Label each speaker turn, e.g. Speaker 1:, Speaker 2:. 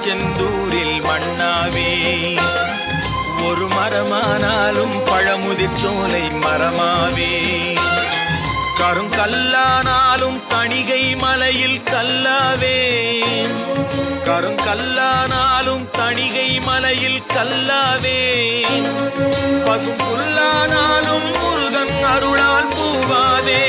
Speaker 1: திருச்செந்தூரில் மண்ணாவே. ஒரு மரமானாலும் பழமுதிர் சோலை மரமாவே. கருங்கல்லானாலும் தணிகை மலையில் கல்லாவே. கருங்கல்லானாலும் தணிகை மலையில் கல்லாவே. பசும் புல்லானாலும் முருகன் அருளால் பூவாவே.